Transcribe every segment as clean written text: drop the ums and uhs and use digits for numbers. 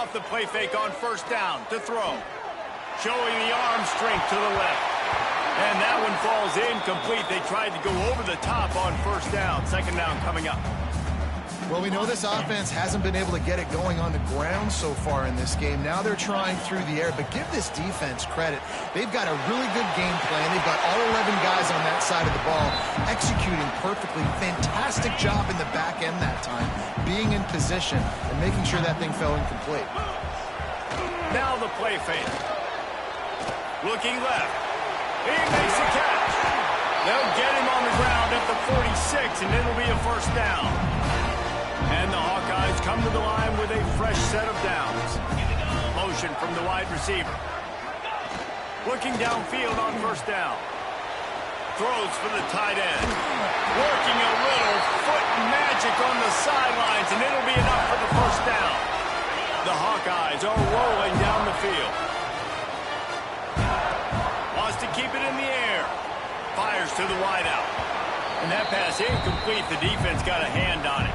off the play fake on first down to throw. Showing the arm strength to the left. And that one falls incomplete. They tried to go over the top on first down. Second down coming up. Well, we know this offense hasn't been able to get it going on the ground so far in this game. Now they're trying through the air, but give this defense credit. They've got a really good game plan. They've got all 11 guys on that side of the ball executing perfectly. Fantastic job in the back end that time, being in position and making sure that thing fell incomplete. Now the play fake. Looking left. He makes a catch. They'll get him on the ground at the 46, and it'll be a first down. And the Hawkeyes come to the line with a fresh set of downs. Motion from the wide receiver. Looking downfield on first down. Throws for the tight end. Working a little foot magic on the sidelines, and it'll be enough for the first down. The Hawkeyes are rolling down the field. Wants to keep it in the air. Fires to the wideout. And that pass incomplete. The defense got a hand on it.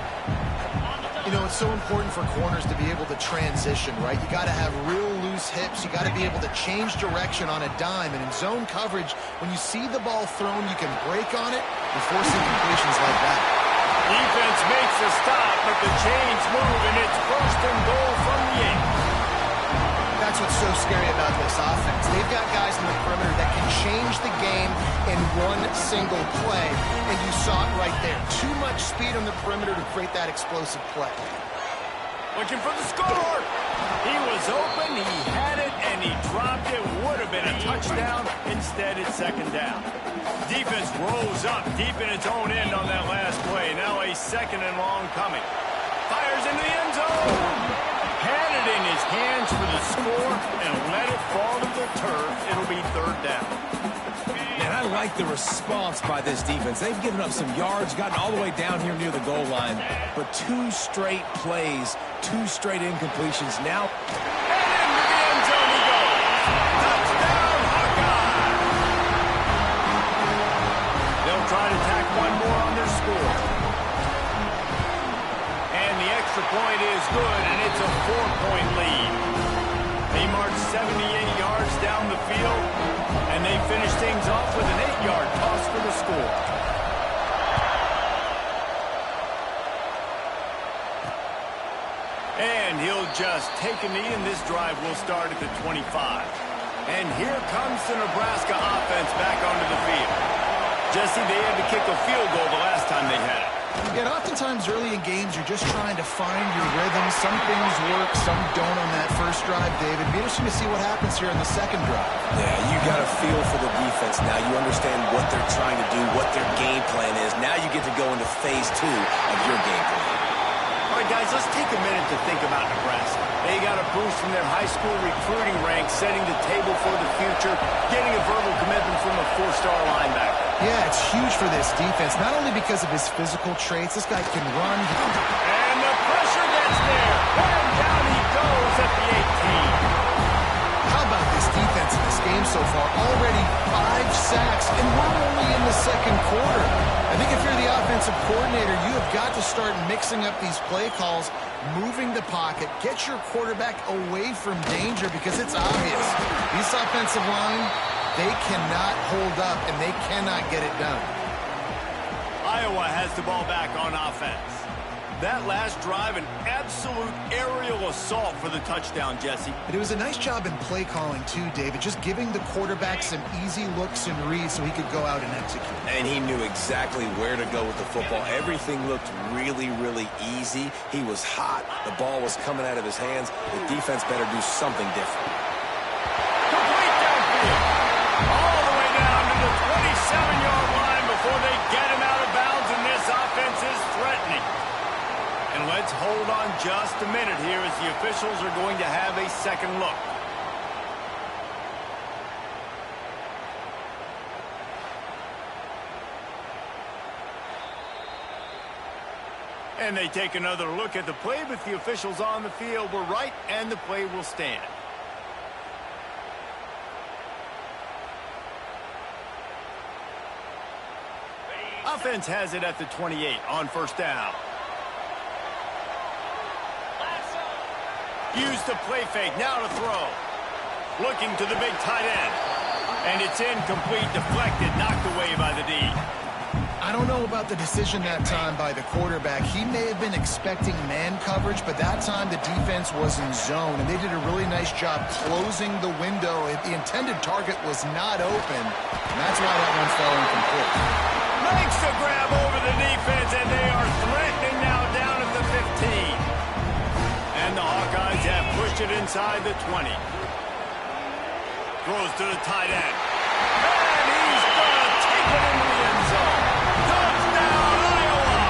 You know, it's so important for corners to be able to transition, right? You got to have real loose hips. You got to be able to change direction on a dime. And in zone coverage, when you see the ball thrown, you can break on it and force incompletions like that. Defense makes a stop, but the chains move, and it's first and goal from the 8. That's what's so scary about this offense. They've got guys in the perimeter that can change the game in one single play, and you saw it right there. Too much speed on the perimeter to create that explosive play. Looking for the score. He was open, he had it, and he dropped it. Would have been a touchdown. Instead, it's second down. Defense rose up deep in its own end on that last play. Now a second and long coming. Fires into the end zone. Had it in his hands for the score and let it fall to the turf. It'll be third down. Man, I like the response by this defense. They've given up some yards, gotten all the way down here near the goal line. But 2 straight plays, 2 straight incompletions. Now, and into the end zone he goes. Touchdown, Hawkeye! They'll try to tack one more on their score. And the extra point is good, and it's a 4-point lead. They marched 78 yards down the field, and they finish things off with an 8-yard toss for the score. And he'll just take a knee, and this drive will start at the 25. And here comes the Nebraska offense back onto the field. Jesse, they had to kick a field goal the last time they had it. Yet oftentimes early in games, you're just trying to find your rhythm. Some things work, some don't on that first drive, David. Be interesting to see what happens here in the second drive. Yeah, you got a feel for the defense now. You understand what they're trying to do, what their game plan is. Now you get to go into phase 2 of your game plan. All right, guys, let's take a minute to think about Nebraska. They got a boost from their high school recruiting ranks, setting the table for the future, getting a verbal commitment from a 4-star linebacker. Yeah, it's huge for this defense, not only because of his physical traits. This guy can run. And the pressure gets there. And down he goes at the 18. How about this defense in this game so far? Already 5 sacks, and we're only in the second quarter. I think if you're the offensive coordinator, you have got to start mixing up these play calls, moving the pocket, get your quarterback away from danger because it's obvious. This offensive line, they cannot hold up, and they cannot get it done. Iowa has the ball back on offense. That last drive, an absolute aerial assault for the touchdown, Jesse. But it was a nice job in play calling, too, David, just giving the quarterback some easy looks and reads so he could go out and execute. And he knew exactly where to go with the football. Everything looked really, really easy. He was hot. The ball was coming out of his hands. The defense better do something different. Complete downfield. All the way down to the 27-yard line before they get him out of bounds, and this offense is threatening. And let's hold on just a minute here as the officials are going to have a second look. And they take another look at the play, but the officials on the field were right, and the play will stand. Offense has it at the 28 on first down. Use the play fake. Now to throw. Looking to the big tight end. And it's incomplete, deflected, knocked away by the D. I don't know about the decision that time by the quarterback. He may have been expecting man coverage, but that time the defense was in zone, and they did a really nice job closing the window. The intended target was not open, and that's why that one fell incomplete. Makes the grab over the defense, and they are threatening now down at the 15. And the Hawkeyes have pushed it inside the 20. Throws to the tight end. And he's going to take it into the end zone. Touchdown, Iowa!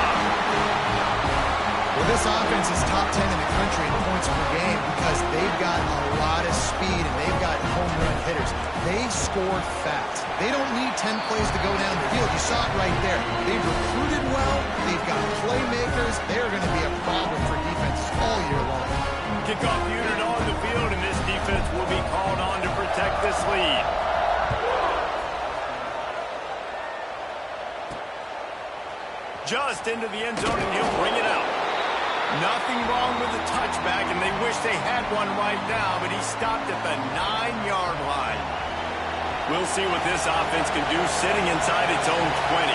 Well, this offense is top 10 in the country in points per game because they've got a lot of speed and they've got home run hitters. They score fast. They don't need 10 plays to go down the field. You saw it right there. They've recruited well. They've got playmakers. They're going to be a problem for defenses all year long. Kickoff unit on the field, and this defense will be called on to protect this lead. Just into the end zone, and he'll bring it out. Nothing wrong with the touchback, and they wish they had one right now, but he stopped at the 9-yard line. We'll see what this offense can do sitting inside its own 20.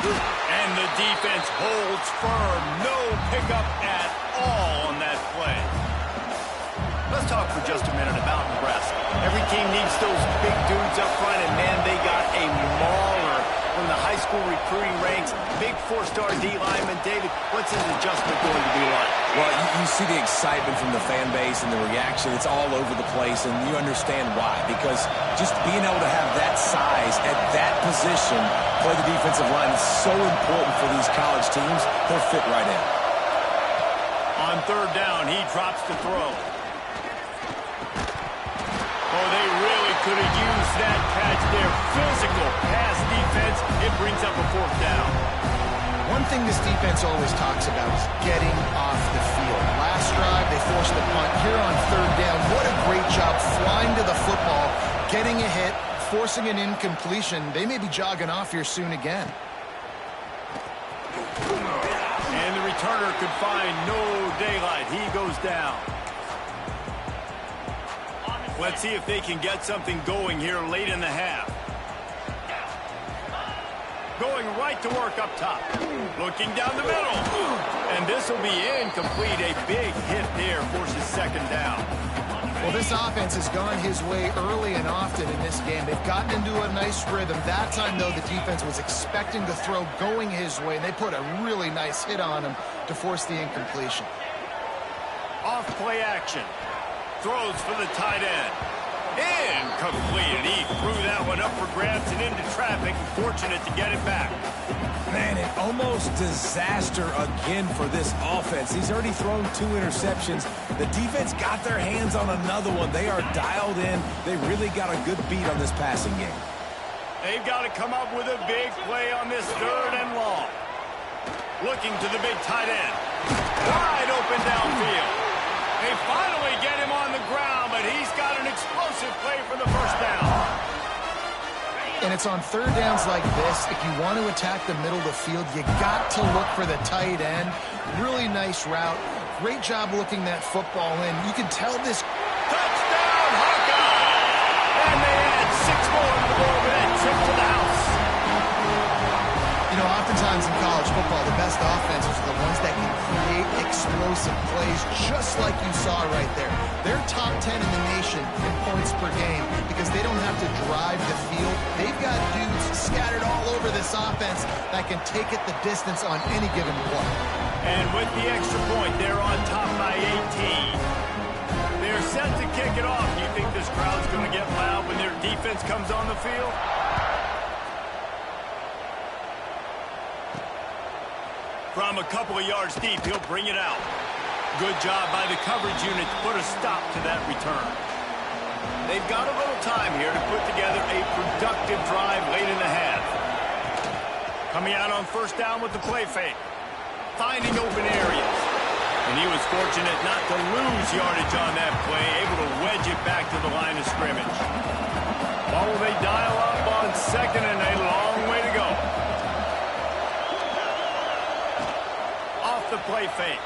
And the defense holds firm. No pickup at all on that play. Let's talk for just a minute about Nebraska. Every team needs those big dudes up front, and man, they got a mauler from the high school recruiting ranks. Big 4-star D lineman. David, what's his adjustment going to be like? Well, you see the excitement from the fan base and the reaction. It's all over the place, and you understand why. Because just being able to have that size at that position, play the defensive line, is so important for these college teams. They'll fit right in. On third down, he drops to throw. Oh, they really could have used that catch there. Physical pass defense. It brings up a fourth down. One thing this defense always talks about is getting off the field. Last drive, they forced the punt. Here on third down, what a great job flying to the football, getting a hit, forcing an incompletion. They may be jogging off here soon again. And the returner could find no daylight. He goes down. Let's see if they can get something going here late in the half. Going right to work up top. Looking down the middle. And this will be incomplete. A big hit there forces second down. Well, this offense has gone his way early and often in this game. They've gotten into a nice rhythm. That time, though, the defense was expecting the throw going his way. They put a really nice hit on him to force the incompletion. Off play action. Throws for the tight end. Incomplete. And he threw that one up for grabs and into traffic. Fortunate to get it back. Man, an almost disaster again for this offense. He's already thrown 2 interceptions. The defense got their hands on another one. They are dialed in. They really got a good beat on this passing game. They've got to come up with a big play on this third and long. Looking to the big tight end. Wide open downfield. They finally get him on the ground, but he's got an explosive play for the first down. And it's on third downs like this. If you want to attack the middle of the field, you got to look for the tight end. Really nice route. Great job looking that football in. You can tell this. Touchdown, Hawkeye! And they add 6 more to the board with that trip to the house. You know, oftentimes in college football, the best offenses are the ones that can create explosive plays, just like you saw right there. They're top 10 in the nation in points per game because they don't have to drive the field. They've got dudes scattered all over this offense that can take it the distance on any given play. And with the extra point, they're on top by 18. They're set to kick it off. Do you think this crowd's going to get loud when their defense comes on the field? From a couple of yards deep, he'll bring it out. Good job by the coverage unit to put a stop to that return. They've got a little time here to put together a productive drive late in the half. Coming out on first down with the play fake. Finding open areas. And he was fortunate not to lose yardage on that play, able to wedge it back to the line of scrimmage. Well, will they dial up on second and a long way to go? the play fake.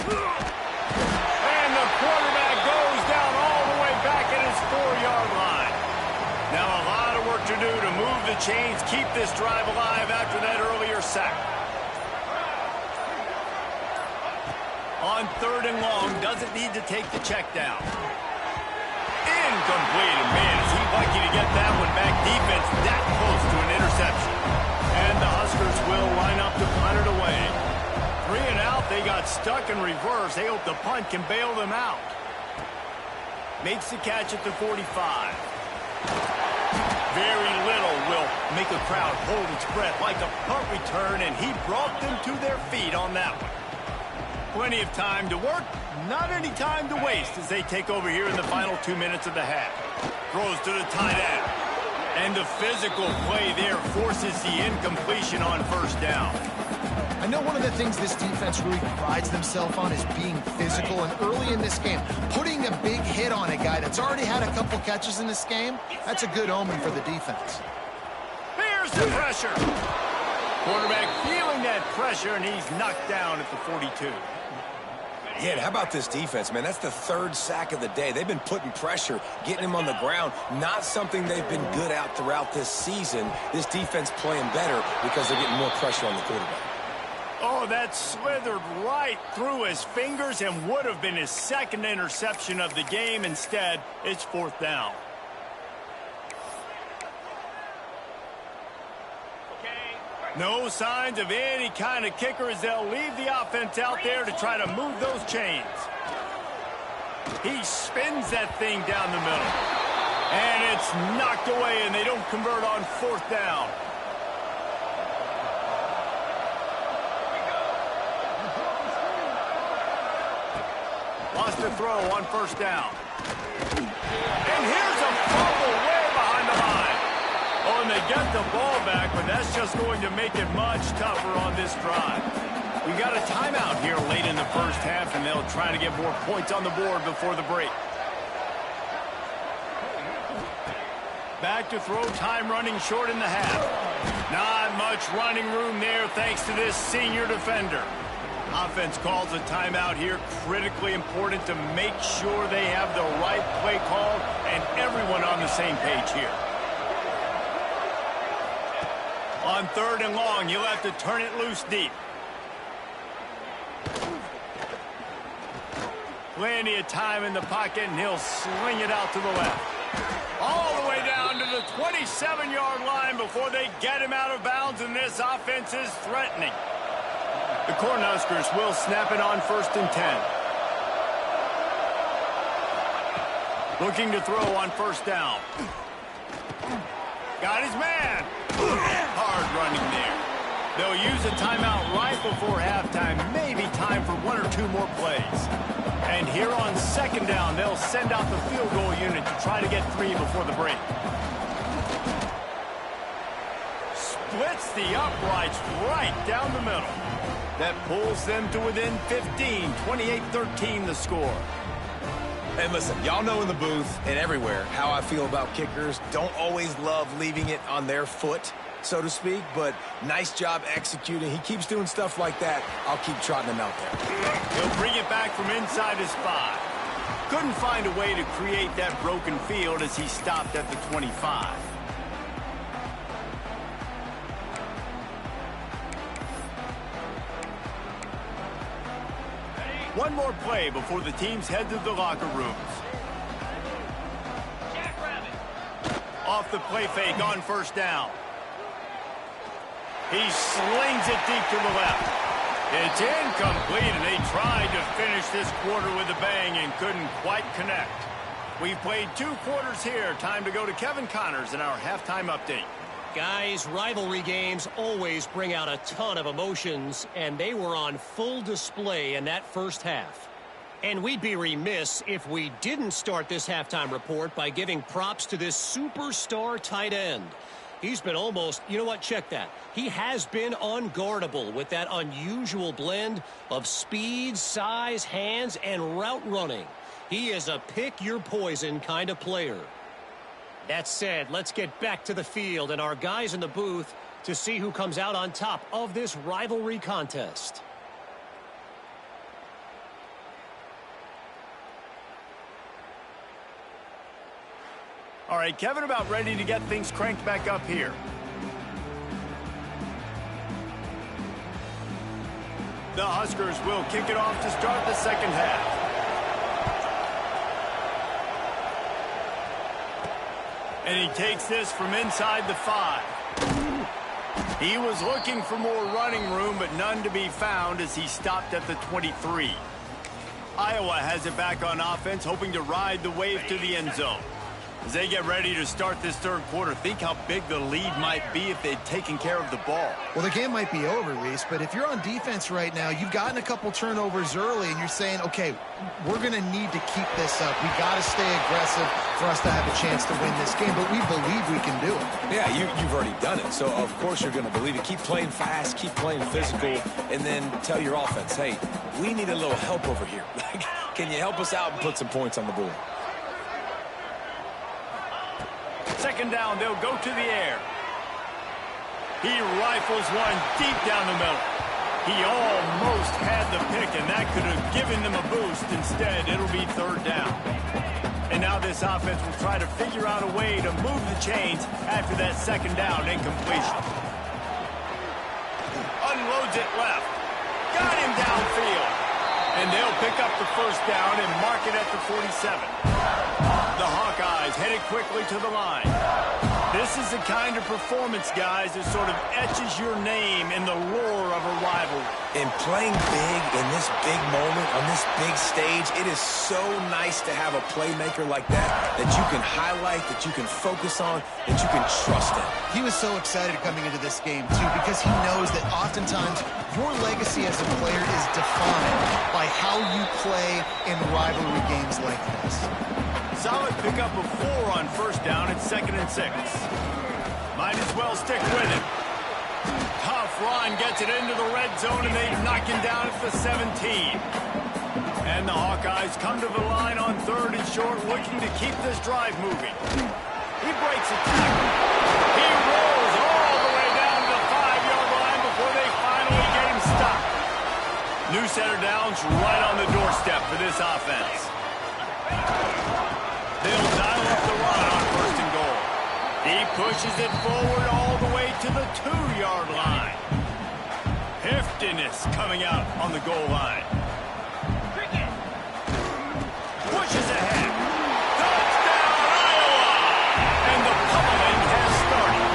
And the quarterback goes down all the way back at his 4-yard line. Now a lot of work to do to move the chains, keep this drive alive after that earlier sack. On 3rd and long, doesn't need to take the check down. Incomplete, and man, is he lucky to get that one back. Defense that close to an interception. And the Huskers will line up to punt it away. 3 and out, they got stuck in reverse. They hope the punt can bail them out. Makes the catch at the 45. Very little will make a crowd hold its breath like a punt return, and he brought them to their feet on that one. Plenty of time to work, not any time to waste as they take over here in the final 2 minutes of the half. Throws to the tight end. And the physical play there forces the incompletion on 1st down. I know one of the things this defense really prides themselves on is being physical, and early in this game, putting a big hit on a guy that's already had a couple catches in this game, that's a good omen for the defense. Here's the pressure. Quarterback feeling that pressure, and he's knocked down at the 42. Yeah, and how about this defense, man? That's the 3rd sack of the day. They've been putting pressure, getting him on the ground. Not something they've been good at throughout this season. This defense playing better because they're getting more pressure on the quarterback. Oh, that slithered right through his fingers and would have been his 2nd interception of the game. Instead, it's 4th down. No signs of any kind of kicker as they'll leave the offense out there to try to move those chains. He spins that thing down the middle. And it's knocked away, and they don't convert on 4th down. Lost a throw on 1st down. And here's a fumble way behind the line. Oh, and they get the ball back, but that's just going to make it much tougher on this drive. We got a timeout here late in the 1st half, and they'll try to get more points on the board before the break. Back to throw, time running short in the half. Not much running room there thanks to this senior defender. Offense calls a timeout here. Critically important to make sure they have the right play call and everyone on the same page here. On 3rd and long, you'll have to turn it loose deep. Plenty of time in the pocket, and he'll sling it out to the left. All the way down to the 27-yard line before they get him out of bounds, and this offense is threatening. The Cornhuskers will snap it on 1st and 10. Looking to throw on 1st down. Got his man. Hard running there. They'll use a timeout right before halftime. Maybe time for 1 or 2 more plays. And here on 2nd down, they'll send out the field goal unit to try to get 3 before the break. Splits the uprights right down the middle. That pulls them to within 15, 28-13 the score. And listen, y'all know in the booth and everywhere how I feel about kickers. Don't always love leaving it on their foot, so to speak, but nice job executing. He keeps doing stuff like that. I'll keep trotting him out there. He'll bring it back from inside his 5. Couldn't find a way to create that broken field as he stopped at the 25. One more play before the teams head to the locker rooms. Off the play fake on 1st down. He slings it deep to the left. It's incomplete, and they tried to finish this quarter with a bang and couldn't quite connect. We've played 2 quarters here. Time to go to Kevin Connors in our halftime update. Guys, rivalry games always bring out a ton of emotions, and they were on full display in that 1st half. And we'd be remiss if we didn't start this halftime report by giving props to this superstar tight end. He's been almost, you know what, check that. He has been unguardable with that unusual blend of speed, size, hands, and route running. He is a pick-your-poison kind of player. That said, let's get back to the field and our guys in the booth to see who comes out on top of this rivalry contest. All right, Kevin about ready to get things cranked back up here. The Huskers will kick it off to start the second half. And he takes this from inside the 5. He was looking for more running room, but none to be found as he stopped at the 23. Iowa has it back on offense, hoping to ride the wave to the end zone. As they get ready to start this third quarter, think how big the lead might be if they'd taken care of the ball. Well, the game might be over, Reese, but if you're on defense right now, you've gotten a couple turnovers early, and you're saying, okay, we're going to need to keep this up. We got to stay aggressive for us to have a chance to win this game, but we believe we can do it. Yeah, you've already done it, so of course you're going to believe it. Keep playing fast, keep playing physical, and then tell your offense, hey, we need a little help over here. Can you help us out and put some points on the board? Second down, they'll go to the air. He rifles one deep down the middle. He almost had the pick, and that could have given them a boost. Instead, it'll be third down. And now this offense will try to figure out a way to move the chains after that second down incompletion. Unloads it left. Got him downfield. And they'll pick up the first down and mark it at the 47. The Hawkeyes headed quickly to the line. This is the kind of performance, guys, that sort of etches your name in the lore of a rivalry. And playing big in this big moment, on this big stage, it is so nice to have a playmaker like that you can highlight, that you can focus on, that you can trust in. He was so excited coming into this game, too, because he knows that oftentimes your legacy as a player is defined by how you play in rivalry games like this. Solid pickup of 4 on first down at 2nd and 6. Might as well stick with it. Tough run gets it into the red zone, and they knock him down at the 17. And the Hawkeyes come to the line on 3rd and short, looking to keep this drive moving. He breaks a tackle. He rolls all the way down to the 5-yard line before they finally get him stopped. New center downs right on the doorstep for this offense. They'll dial up the run on 1st and goal. He pushes it forward all the way to the 2-yard line. Heftiness coming out on the goal line. Pushes ahead. Touchdown, Iowa! And the pummeling has started.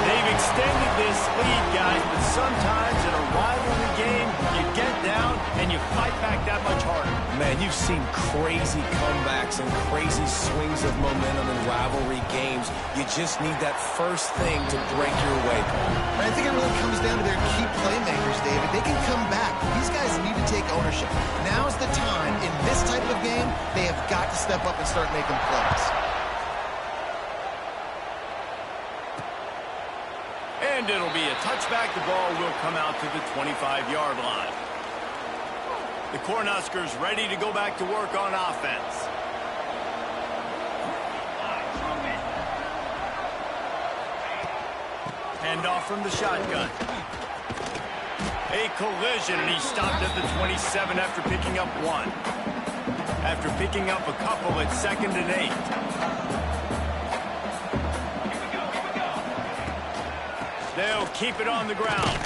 They've extended this lead, guys, but sometimes in a rivalry game, you get down and you fight back that much harder. Man, you've seen crazy comebacks and crazy swings of momentum in rivalry games. You just need that first thing to break your way. I think it really comes down to their key playmakers, David. They can come back. These guys need to take ownership. Now's the time. In this type of game, they have got to step up and start making plays. And it'll be a touchback. The ball will come out to the 25-yard line. The Cornhuskers ready to go back to work on offense. Hand off from the shotgun. A collision, and he stopped at the 27 after picking up 1. After picking up a couple at 2nd and 8. They'll keep it on the ground.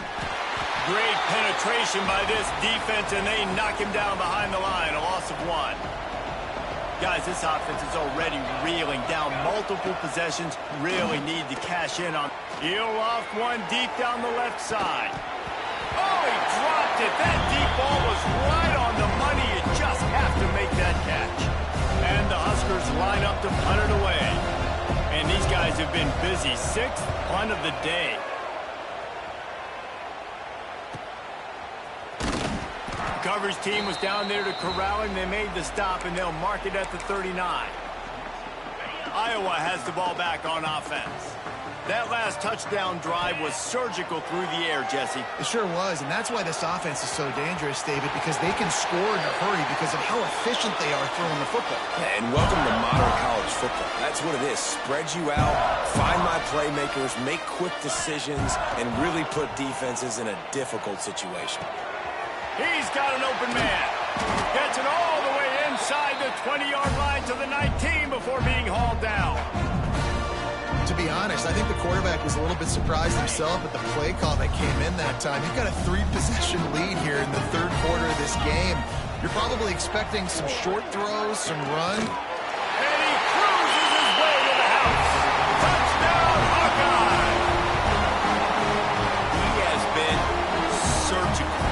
Great penetration by this defense, and they knock him down behind the line, a loss of 1. Guys, this offense is already reeling down multiple possessions. Really need to cash in on. He'll loft one deep down the left side. Oh, he dropped it. That deep ball was right on the money. You just have to make that catch. And the Huskers line up to punt it away. And these guys have been busy. 6th punt of the day. Coverage team was down there to corral him. They made the stop, and they'll mark it at the 39. Iowa has the ball back on offense. That last touchdown drive was surgical through the air, Jesse. It sure was, and that's why this offense is so dangerous, David, because they can score in a hurry because of how efficient they are throwing the football. And welcome to modern college football. That's what it is. Spread you out, find my playmakers, make quick decisions, and really put defenses in a difficult situation. He's got an open man. Gets it all the way in inside the 20-yard line to the 19 before being hauled down. To be honest, I think the quarterback was a little bit surprised himself at the play call that came in that time. You've got a 3-possession lead here in the third quarter of this game. You're probably expecting some short throws, some run. And he cruises his way to the house. Touchdown, Hawkeye! He has been surgical.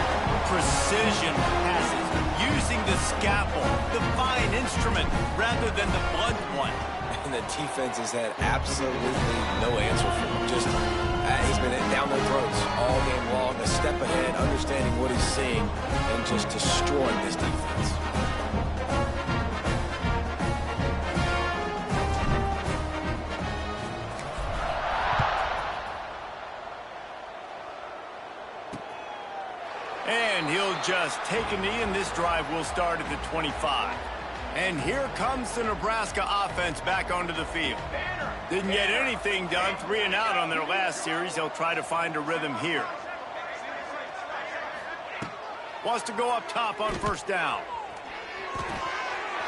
Precision passes, using the scalpel, the fine instrument, rather than the blunt one. And the defense has had absolutely no answer for him. Just, he's been down their throats all game long, a step ahead, understanding what he's seeing, and just destroying this defense. And he'll just take a knee, and this drive will start at the 25. And here comes the Nebraska offense back onto the field. Didn't get anything done, 3 and out on their last series. They'll try to find a rhythm here. Wants to go up top on first down.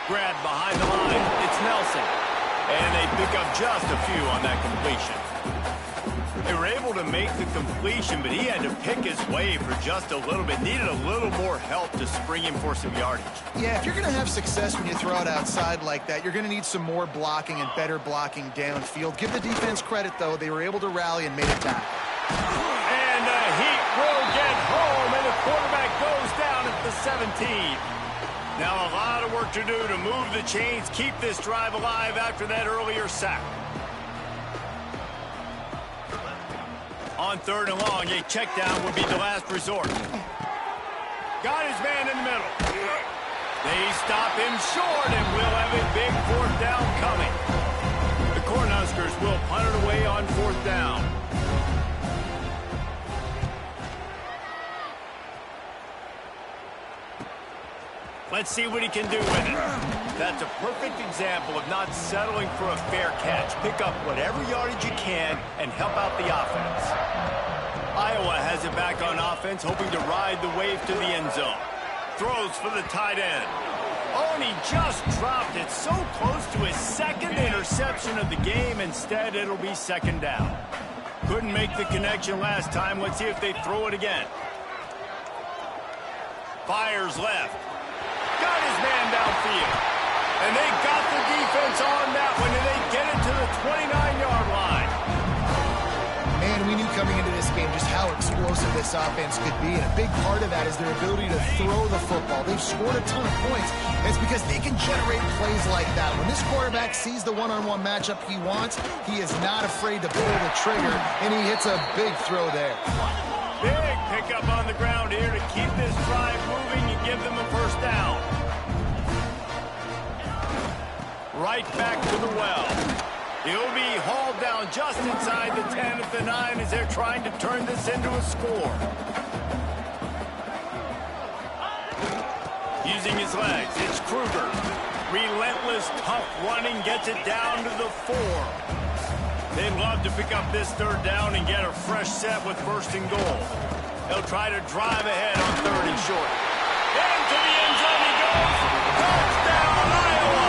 Grab behind the line. It's Nelson. And they pick up just a few on that completion. They were able to make the completion, but he had to pick his way for just a little bit. Needed a little more help to spring him for some yardage. Yeah, if you're going to have success when you throw it outside like that, you're going to need some more blocking and better blocking downfield. Give the defense credit, though. They were able to rally and made it back. And the Heat will get home, and the quarterback goes down at the 17. Now a lot of work to do to move the chains, keep this drive alive after that earlier sack. On 3rd and long, a check down would be the last resort. Got his man in the middle. They stop him short, and we'll have a big 4th down coming. The Cornhuskers will punt it away on 4th down. Let's see what he can do with it. That's a perfect example of not settling for a fair catch. Pick up whatever yardage you can and help out the offense. Iowa has it back on offense, hoping to ride the wave to the end zone. Throws for the tight end. Oh, and he just dropped it so close to his 2nd interception of the game. Instead, it'll be 2nd down. Couldn't make the connection last time. Let's see if they throw it again. Fires left. Got his man downfield. And they got the defense on that one, and they get it to the 29-yard line. Man, we knew coming into this game just how explosive this offense could be, and a big part of that is their ability to throw the football. They've scored a ton of points, and it's because they can generate plays like that. When this quarterback sees the one-on-one matchup he wants, he is not afraid to pull the trigger, and he hits a big throw there. Big pickup on the ground here to keep this drive moving and give them a 1st down. Right back to the well. He'll be hauled down just inside the 10 at the 9 as they're trying to turn this into a score. Using his legs, it's Kruger. Relentless, tough running, gets it down to the 4. They'd love to pick up this 3rd down and get a fresh set with 1st and goal. They'll try to drive ahead on 3rd and short. Into the end zone he goes. Touchdown, Iowa!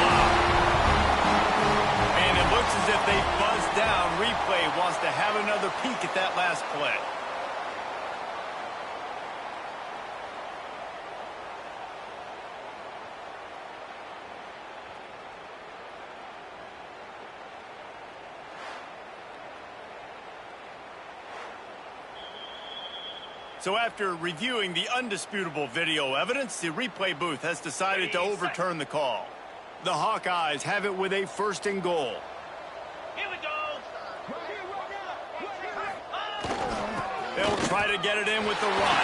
And it looks as if they buzzed down. Replay wants to have another peek at that last play. So after reviewing the undisputable video evidence, the replay booth has decided to overturn the call. The Hawkeyes have it with a 1st and goal. Here we go. They'll try to get it in with the run.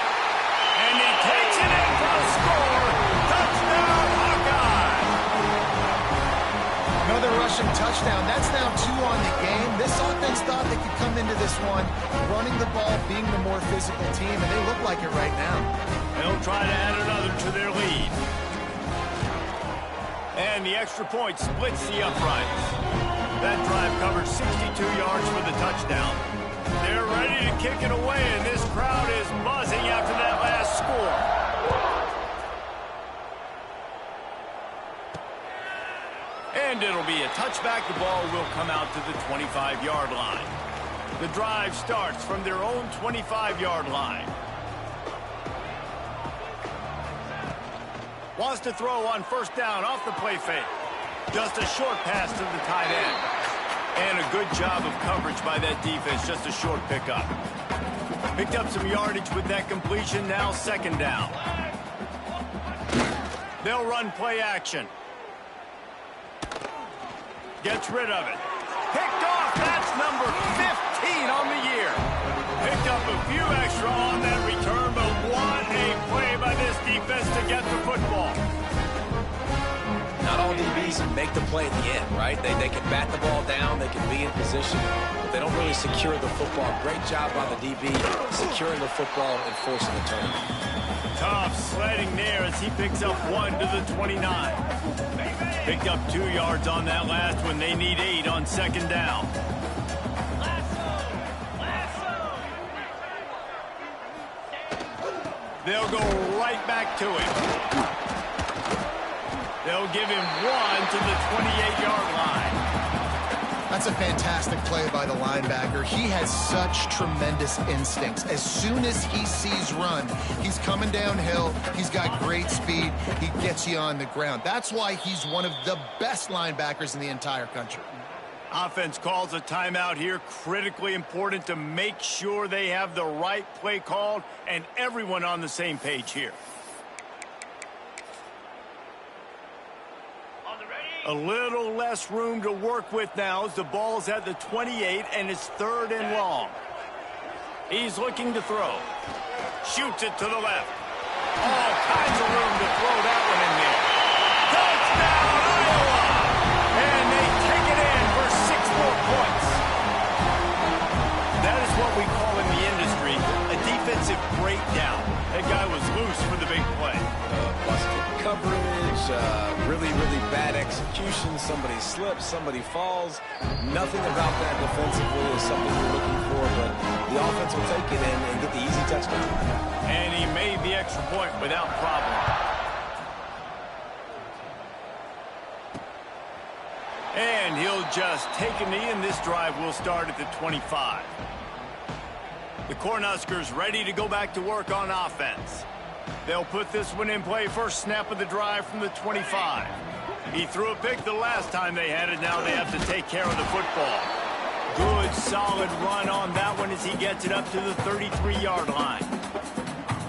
And he takes it in for the score. Touchdown, Hawkeye! Another rushing touchdown. That's now 2 on the game. This offense thought they could come into this one running the ball, being the more physical team, and they look like it right now. They'll try to add another to their lead. And the extra point splits the uprights. That drive covered 62 yards for the touchdown. They're ready to kick it away, and this crowd is buzzing after that last score. touchback, the ball will come out to the 25-yard line. The drive starts from their own 25-yard line. Wants to throw on first down off the play fake. Just a short pass to the tight end. And a good job of coverage by that defense, just a short pickup. Picked up some yardage with that completion, now second down. They'll run play action. Gets rid of it. Picked off, that's number 15 on the year. Picked up a few extra on that return, but what a play by this defense to get the football. Not all DBs make the play at the end, right? They can bat the ball down, they can be in position, but they don't really secure the football. Great job by the DB securing the football and forcing the turnover. Tough sledding there as he picks up 1 to the 29. Picked up 2 yards on that last one. They need 8 on second down. They'll go right back to him. They'll give him 1 to the 28-yard line. That's a fantastic play by the linebacker. He has such tremendous instincts. As soon as he sees run, he's coming downhill. He's got great speed. He gets you on the ground. That's why he's one of the best linebackers in the entire country. Offense calls a timeout here. Critically important to make sure they have the right play called and everyone on the same page here. A little less room to work with now as the ball's at the 28 and it's 3rd and long. He's looking to throw. Shoots it to the left. All kinds of room to throw that one in there. Touchdown, Iowa! And they take it in for 6 more points. That is what we call in the industry a defensive breakdown. That guy was loose for the big play. Busted coverage, really bad execution. Somebody slips, somebody falls. Nothing about that defensively is something you're looking for, but the offense will take it in and get the easy touchdown. And he made the extra point without problem. And he'll just take a knee, and this drive will start at the 25. The Cornhuskers ready to go back to work on offense. They'll put this one in play. First snap of the drive from the 25. He threw a pick the last time they had it. Now they have to take care of the football. Good, solid run on that one as he gets it up to the 33-yard line.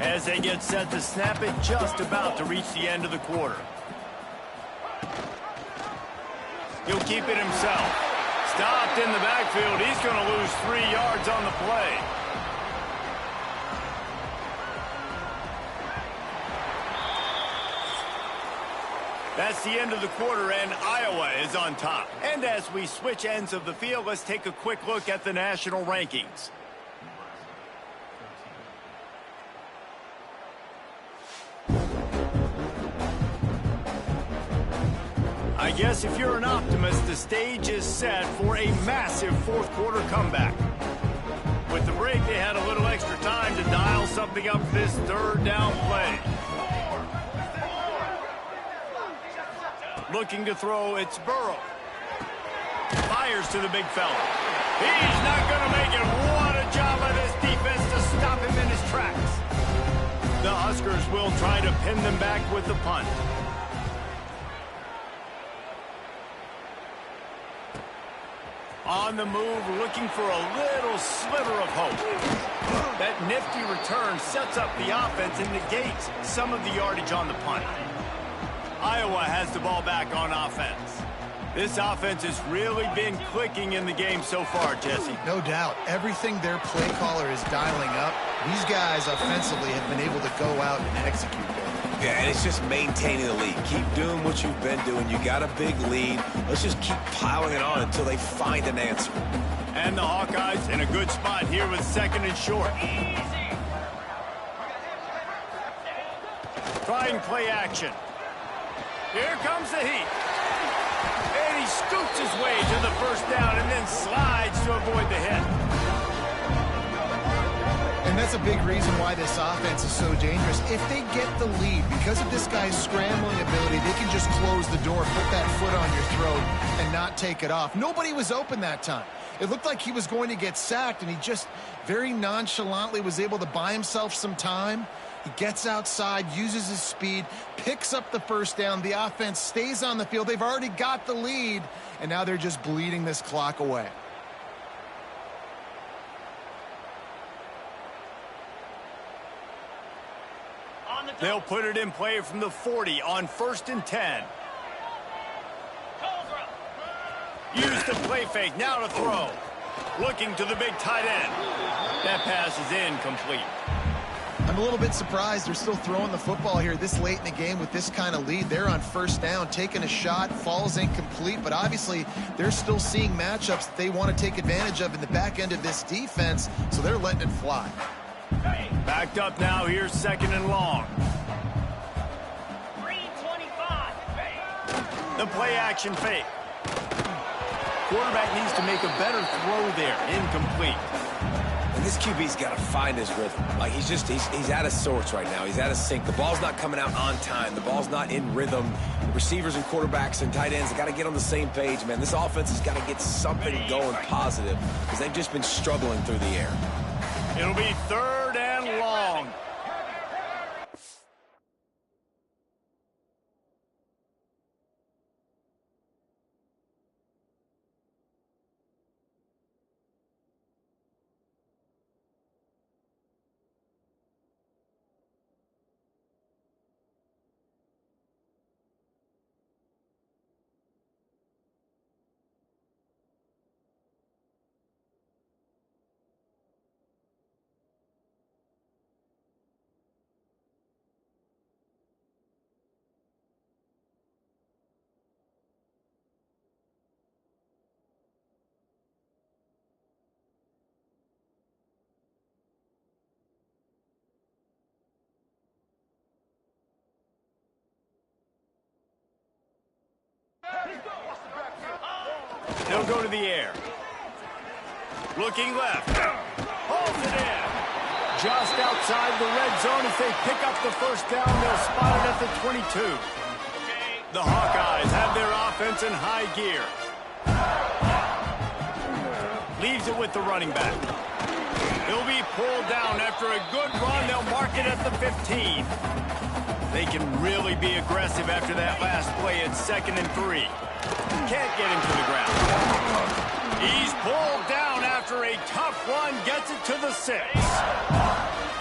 As they get set to snap it, just about to reach the end of the quarter. He'll keep it himself. Stopped in the backfield. He's going to lose 3 yards on the play. That's the end of the quarter, and Iowa is on top. And as we switch ends of the field, let's take a quick look at the national rankings. I guess if you're an optimist, the stage is set for a massive fourth-quarter comeback. With the break, they had a little extra time to dial something up for this 3rd down play. Looking to throw, it's Burrow. Fires to the big fella. He's not going to make it. What a job by this defense to stop him in his tracks. The Huskers will try to pin them back with the punt. On the move, looking for a little sliver of hope. That nifty return sets up the offense and negates some of the yardage on the punt. Iowa has the ball back on offense. This offense has really been clicking in the game so far, Jesse. No doubt. Everything their play caller is dialing up, these guys offensively have been able to go out and execute there. Yeah, and it's just maintaining the lead. Keep doing what you've been doing. You got a big lead. Let's just keep piling it on until they find an answer. And the Hawkeyes in a good spot here with 2nd and short. Trying play action. Here comes the heat. And he scoots his way to the first down and then slides to avoid the hit. And that's a big reason why this offense is so dangerous. If they get the lead, because of this guy's scrambling ability, they can just close the door, put that foot on your throat, and not take it off. Nobody was open that time. It looked like he was going to get sacked, and he just very nonchalantly was able to buy himself some time. He gets outside, uses his speed, picks up the first down. The offense stays on the field. They've already got the lead, and now they're just bleeding this clock away. They'll put it in play from the 40 on 1st and 10. Use the play fake, now to throw. Looking to the big tight end. That pass is incomplete. I'm a little bit surprised they're still throwing the football here this late in the game with this kind of lead. They're on 1st down, taking a shot, falls incomplete, but obviously they're still seeing matchups that they want to take advantage of in the back end of this defense, so they're letting it fly. Backed up now, here's 2nd and long. 325. The play action fake. Quarterback needs to make a better throw there. Incomplete. And this QB's got to find his rhythm. Like, he's out of sorts right now. He's out of sync. The ball's not coming out on time. The ball's not in rhythm. The receivers and quarterbacks and tight ends have got to get on the same page, man. This offense has got to get something going positive because they've just been struggling through the air. It'll be 3rd and long. They'll go to the air. Looking left. Holds it in. Just outside the red zone as they pick up the 1st down. They'll spot it at the 22. The Hawkeyes have their offense in high gear. Leaves it with the running back. He'll be pulled down after a good run. They'll mark it at the 15. They can really be aggressive after that last play at 2nd and 3. Can't get him to the ground. He's pulled down after a tough run, gets it to the 6.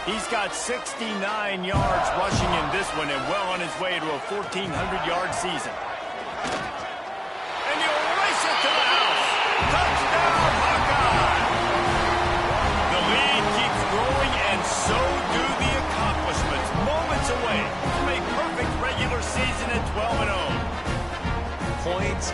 He's got 69 yards rushing in this one and well on his way to a 1,400-yard season. And he'll race it to the house. Touchdown, Hawkeye! The lead keeps growing, and so do the accomplishments. Moments away from a perfect regular season at 12-0. Points,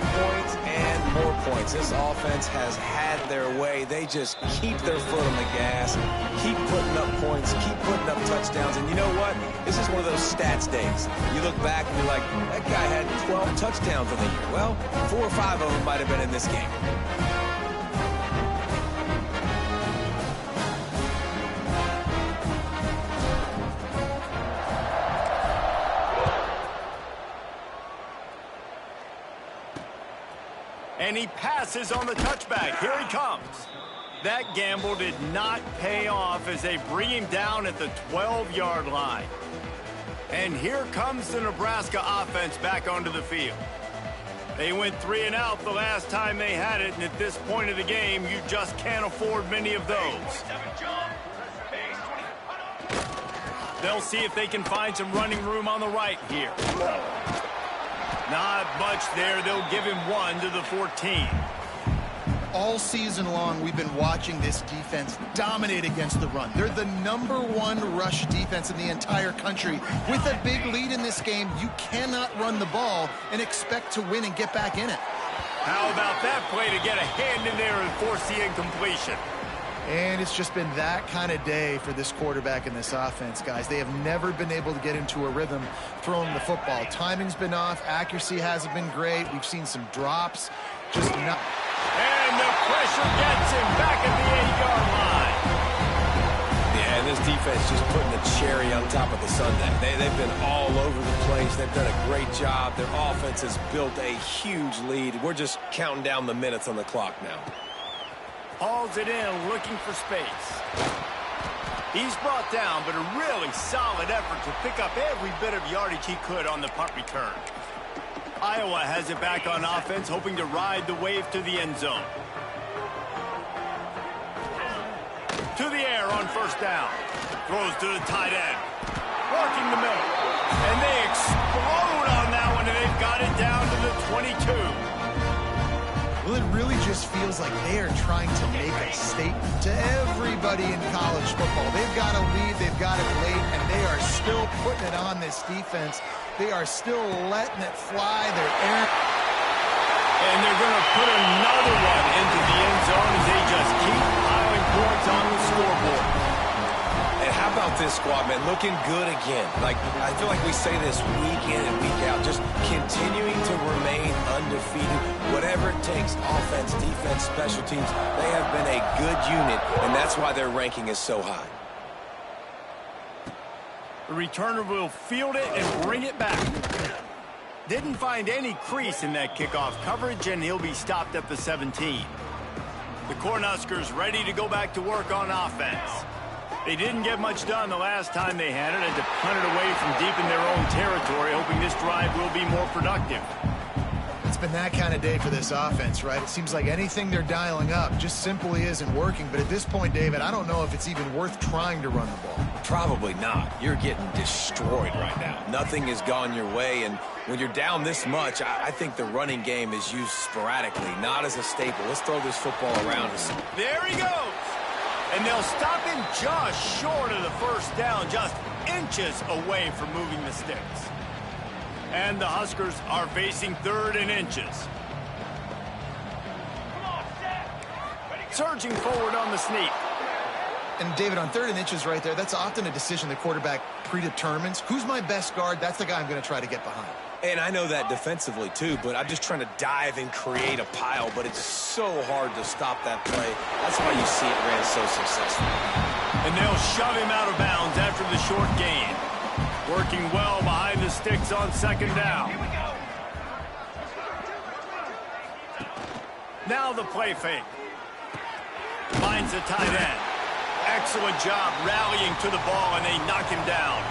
and more points. This offense has had their way. They just keep their foot on the gas, keep putting up points, keep putting up touchdowns. And you know what? This is one of those stats days. You look back and you're like, that guy had 12 touchdowns in the year. Well, 4 or 5 of them might have been in this game. And he passes on the touchback. Here he comes. That gamble did not pay off as they bring him down at the 12-yard line. And here comes the Nebraska offense back onto the field. They went 3 and out the last time they had it, and at this point of the game, you just can't afford many of those. They'll see if they can find some running room on the right here. Not much there. They'll give him 1 to the 14. All season long, we've been watching this defense dominate against the run. They're the #1 rush defense in the entire country. With a big lead in this game, you cannot run the ball and expect to win and get back in it. How about that play to get a hand in there and force the incompletion? And it's just been that kind of day for this quarterback and this offense, guys. They have never been able to get into a rhythm throwing the football. Timing's been off. Accuracy hasn't been great. We've seen some drops. Just not. And the pressure gets him back at the 8-yard line. Yeah, And this defense just putting the cherry on top of the sundae. They've been all over the place. They've done a great job. Their offense has built a huge lead. We're just counting down the minutes on the clock now. Hauls it in, looking for space. He's brought down, but a really solid effort to pick up every bit of yardage he could on the punt return. Iowa has it back on offense, hoping to ride the wave to the end zone. To the air on first down. Throws to the tight end. Working the middle. And they explode on that one, and they've got it down to the 22. Well, it really just feels like they are trying to make a statement to everybody in college football. They've got a lead, they've got it late, and they are still putting it on this defense. They are still letting it fly. They're airing. And they're going to put another one into the end zone as they just keep piling points on the scoreboard. And how about this squad, man? Looking good again. Like, I feel like we say this week in and week out, just continuing to remain undefeated. Whatever it takes, offense, defense, special teams, they have been a good unit, and that's why their ranking is so high. The returner will field it and bring it back. Didn't find any crease in that kickoff coverage, and he'll be stopped at the 17. The Cornhuskers ready to go back to work on offense. They didn't get much done the last time they had it, and to punt it away from deep in their own territory, hoping this drive will be more productive. It's been that kind of day for this offense, right? It seems like anything they're dialing up just simply isn't working. But at this point, David, I don't know if it's even worth trying to run the ball. Probably not. You're getting destroyed right now. Nothing has gone your way, and when you're down this much, I think the running game is used sporadically, not as a staple. Let's throw this football around. There he goes. And they'll stop him just short of the first down, just inches away from moving the sticks. And the Huskers are facing third and inches. Surging forward on the sneak. And, David, on third and inches right there, that's often a decision the quarterback predetermines. Who's my best guard? That's the guy I'm going to try to get behind. And I know that defensively, too, but I'm just trying to dive and create a pile, but it's so hard to stop that play. That's why you see it ran so successful. And they'll shove him out of bounds after the short gain. Working well behind the sticks on second down. Now the play fake. Finds the tight end. Excellent job rallying to the ball, and they knock him down.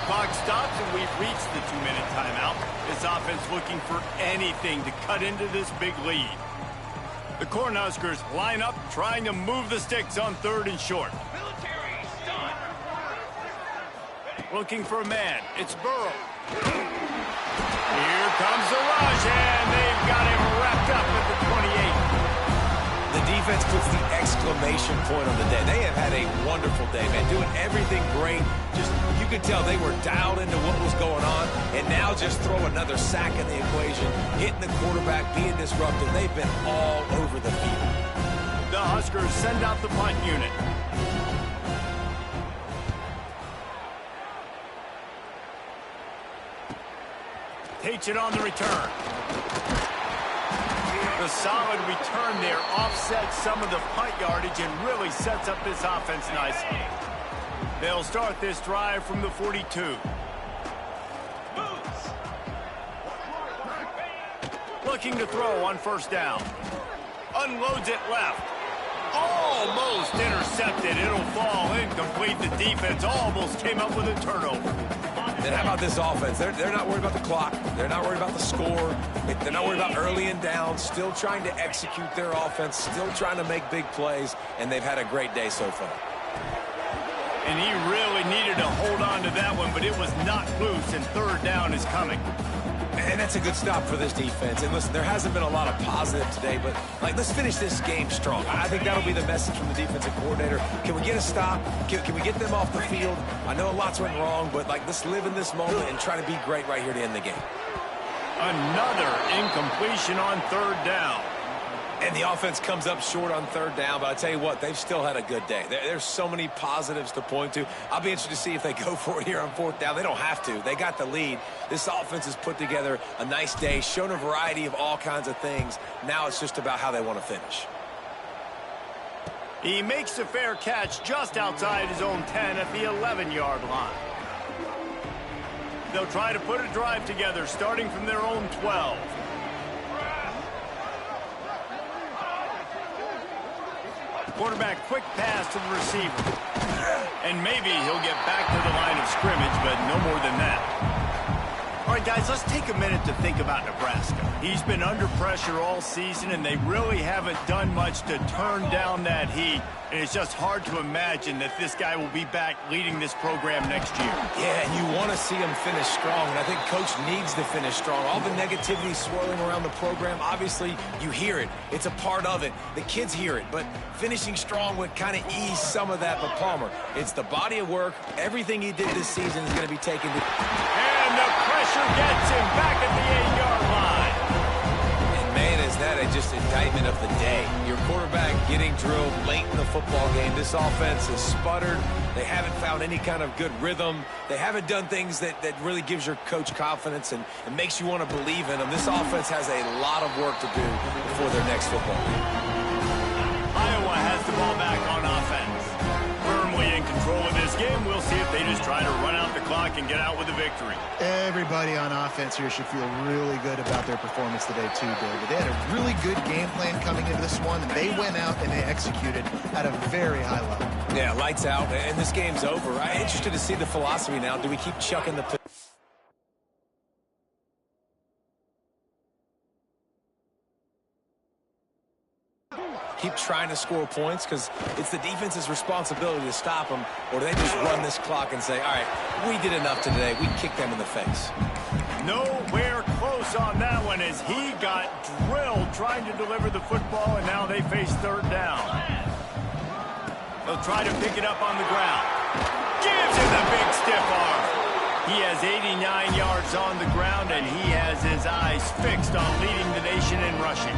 Clock stops, and we've reached the 2-minute timeout. This offense looking for anything to cut into this big lead. The Cornhuskers line up, trying to move the sticks on third and short. Looking for a man. It's Burrow. Here comes the rush, and they've got him wrapped up at the 28. The defense puts the exclamation point on the day. They have had a wonderful day, man, doing everything great. Just, you could tell they were dialed into what was going on, and now just throw another sack in the equation, hitting the quarterback, being disruptive. They've been all over the field. The Huskers send out the punt unit. Takes it on the return. The solid return there offsets some of the punt yardage and really sets up this offense nicely. They'll start this drive from the 42. Looking to throw on first down. Unloads it left. Almost intercepted. It'll fall incomplete. The defense almost came up with a turnover. Then how about this offense? They're not worried about the clock. They're not worried about the score. They're not worried about early and down. Still trying to execute their offense. Still trying to make big plays. And they've had a great day so far. And he really needed to hold on to that one, but it was not loose, and third down is coming. And that's a good stop for this defense. And listen, there hasn't been a lot of positive today, but let's finish this game strong. I think that'll be the message from the defensive coordinator. Can we get a stop? Can we get them off the field? I know lots went wrong, but let's live in this moment and try to be great right here to end the game. Another incompletion on third down. And the offense comes up short on third down, but I tell you what, they've still had a good day. There's so many positives to point to. I'll be interested to see if they go for it here on fourth down. They don't have to. They got the lead. This offense has put together a nice day, shown a variety of all kinds of things. Now it's just about how they want to finish. He makes a fair catch just outside his own 10 at the 11-yard line. They'll try to put a drive together starting from their own 12. Quarterback quick pass to the receiver. And maybe he'll get back to the line of scrimmage, but no more than that. All right, guys, let's take a minute to think about Nebraska. He's been under pressure all season, and they really haven't done much to turn down that heat. And it's just hard to imagine that this guy will be back leading this program next year. Yeah, and you want to see him finish strong, and I think Coach needs to finish strong. All the negativity swirling around the program, obviously, you hear it. It's a part of it. The kids hear it, but finishing strong would kind of ease some of that. But Palmer, it's the body of work. Everything he did this season is going to be taken to... And the pressure gets him back at the 8-yard line. And, man, is that just indictment of the day. Your quarterback getting drilled late in the football game. This offense has sputtered. They haven't found any kind of good rhythm. They haven't done things that really gives your coach confidence and makes you want to believe in them. This offense has a lot of work to do before their next football game. Iowa has the ball back on offense. Firmly in control of this game. We'll see if they just try to run out the clock and get out with a victory. Everybody on offense here should feel really good about their performance today too, David. They had a really good game plan coming into this one, and they went out and they executed at a very high level. Yeah, lights out, and this game's over. I'm interested to see the philosophy now. Do we keep chucking the... keep trying to score points because it's the defense's responsibility to stop them, or do they just run this clock and say, all right, we did enough today, we kicked them in the face? Nowhere close on that one as he got drilled trying to deliver the football, and now they face third down. They'll try to pick it up on the ground. Gives him the big stiff arm. He has 89 yards on the ground, and he has his eyes fixed on leading the nation in rushing.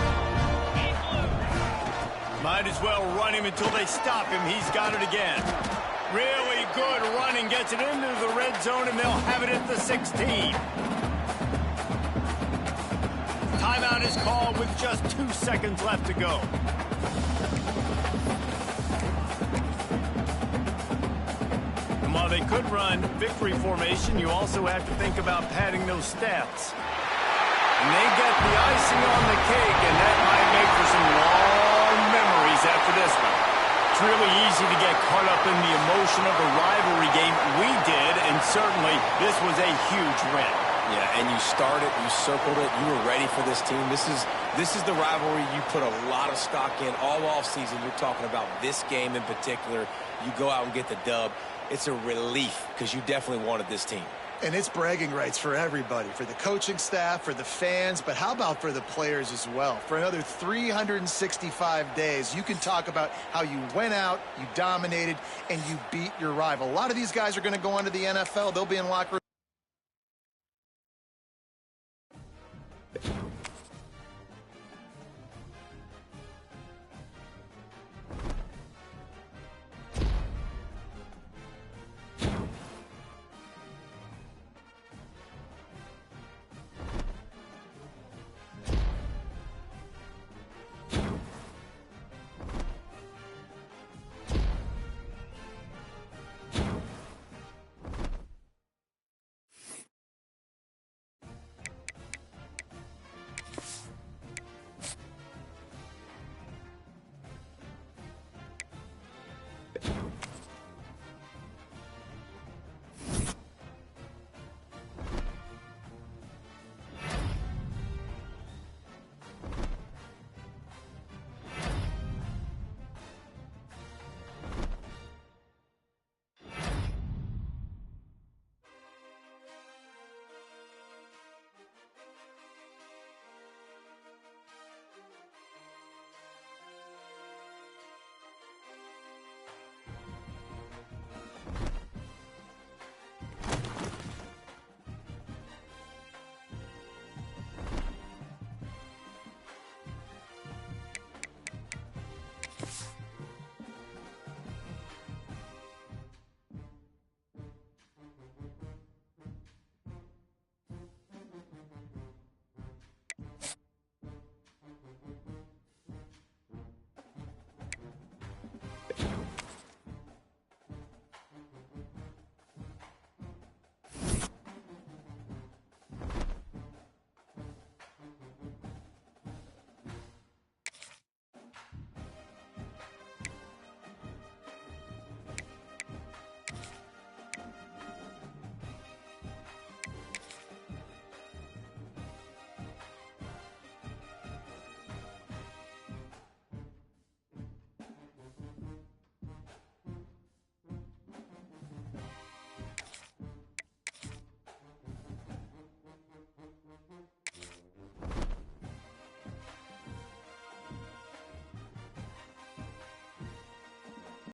Might as well run him until they stop him. He's got it again. Really good running. Gets it into the red zone, and they'll have it at the 16. Timeout is called with just 2 seconds left to go. And while they could run victory formation, you also have to think about padding those stats. And they get the icing on the cake, and that might make for some long memories after this one. It's really easy to get caught up in the emotion of a rivalry game. We did, and certainly this was a huge win. Yeah, and you started, you circled it, you were ready for this team. This is the rivalry you put a lot of stock in all offseason. You're talking about this game in particular. You go out and get the dub. It's a relief because you definitely wanted this team. And it's bragging rights for everybody, for the coaching staff, for the fans, but how about for the players as well? For another 365 days, you can talk about how you went out, you dominated, and you beat your rival. A lot of these guys are going to go on to the NFL. They'll be in locker room.